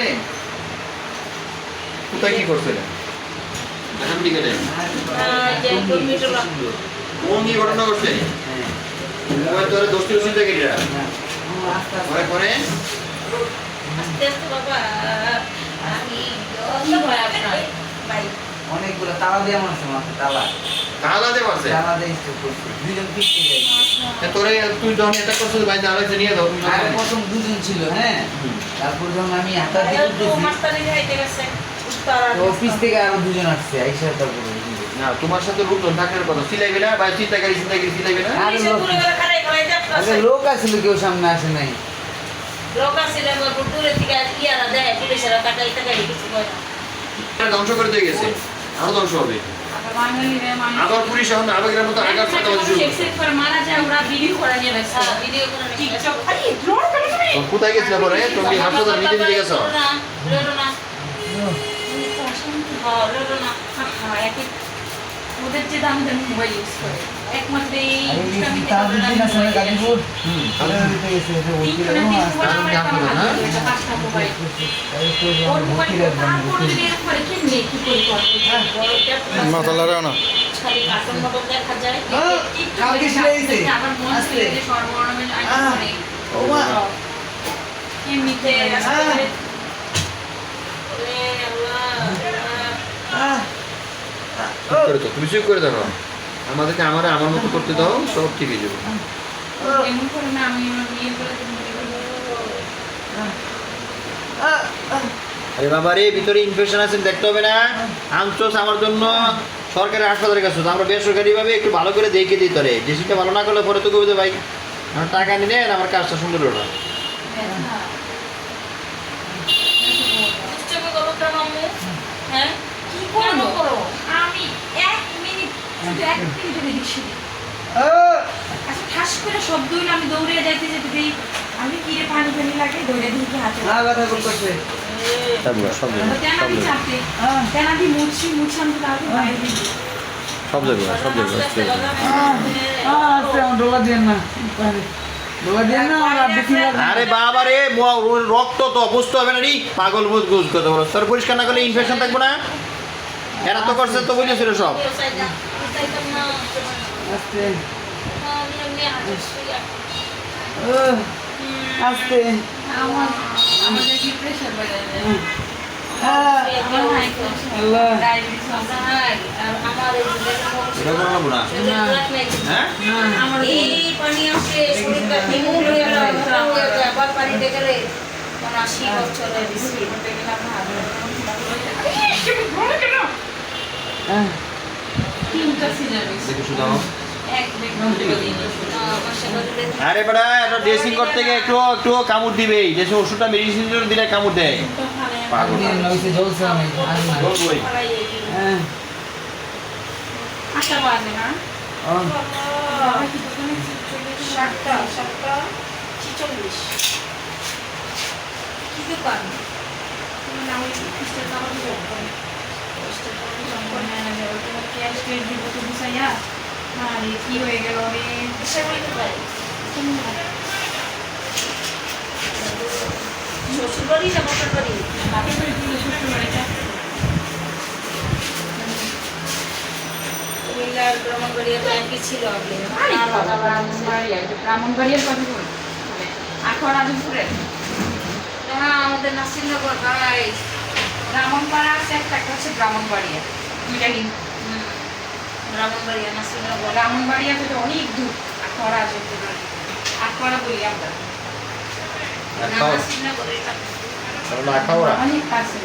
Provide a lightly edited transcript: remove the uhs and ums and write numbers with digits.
পরে কোথায় কি করছিলেন? কোন কি ঘটনা ঘটছে? মোবাইল ধরে দোস্তি ওষুধ থেকে পরে অনেকগুলো তালা দিয়ে মারছে, মাথা তালা দিয়ে মারছে। তালা দিয়ে স্ট্রোক করছে, দুজন পিছতে গেছে। তোরে তুই যখন এটা করছিস ভাই আরেকজন নিয়ে দাও। আর প্রথম দুজন ছিল, হ্যাঁ। তারপর যখন আমি হাতা দিয়ে উঠতেছি, তো পিছ থেকে আরো দুজন আসছে, আইসা তারপর না তোমার সাথে লোকজন থাকার কথা সিলাইবে না বা চিন্তাকারী সিলাইবে না। আরে লোক আসলে কেউ সামনে আসে নাই। ধ্বংস করে দিয়ে গেছে, আরো ধ্বংস হবে। আবার পুলিশ এখন আবেগের মতো আগার কথা বলছে। কোথায় গেছিল পরে? তুমি হাসপাতাল নিতে নিতে গেছো? ওদের যে দামি দামি মোবাইল ইউজ করে একমাত্র এই মাথা লড়াও না। তুমি চুপ করে দেখো, আমাদেরকে আমার মতো করতে দাও, সব ঠিক হয়ে যাবে। আরে বাবা রে, ভিতরে ইনফেকশন আছে, দেখতে হবে না? আনছোস আমার জন্য সরকারি হাসপাতালে গেছো, আমরা বেসরকারি ভাবে একটু ভালো করে দেখে দিই। তোরে ড্রেসিংটা ভালো না করলে পরে তো কবে ভাই আমার টাকা নিলে আমার কাজটা সুন্দর হলো। আমি 1 মিনিট ঠাস করে শব্দ হইলে আমি দৌড়ে যাইতে যেতে দিই। আমি কি রে পানি পানি লাগে দৌড়ে দিই হাতে ব্যথা করতেছে। তেনাদি চাপে তেনাদি মুছি আমি তাকে বাইরে দিই সব জায়গায় ডোলা দিয়ে না, ডোলা দিয়ে না। আরে বাবা রে, রক্ত তো বুঝতে হবে না রে, পাগল বুঝ গুজ করতে বলো। তোর পরিষ্কার না করলে ইনফেকশন থাকবো না। এরা তো করছে তো বলেছিল সব। আস্তে আস্তে আমাদের কি প্রেসার বাড়ে যায়। আরে বেটা, এটা ড্রেসিং করতে গিয়ে একটু একটু কামড় দিবেই, যে ওষুধটা মেডিসিন দিলে কামড় দেয়। পাগল জ্বলছে আমি আশা পাওয়া যায় না। কি হয়ে গেল শ্বশুর বাড়ি না বাপের বাড়ি? বাপের বাড়ি ছিল, শ্বশুর বাড়িটা ব্রাহ্মণবাড়িয়াতে একই ছিল। ব্রাহ্মণবাড়িয়ার কথা বল, আখড়া আজমপুরে। হ্যাঁ, আমাদের নাসিরনগর ভাই ব্রাহ্মণপাড়া আছে, একটা হচ্ছে ব্রাহ্মণবাড়িয়া। দুইটা কিন্তু ব্রাহ্মণবাড়িয়া নাসিরনগর। ব্রাহ্মণবাড়িয়া থেকে অনেক দূর আখড়া আজমপুর। আখড়া বলি আমরা, নাসিরনগর এটা অনেক কাছে।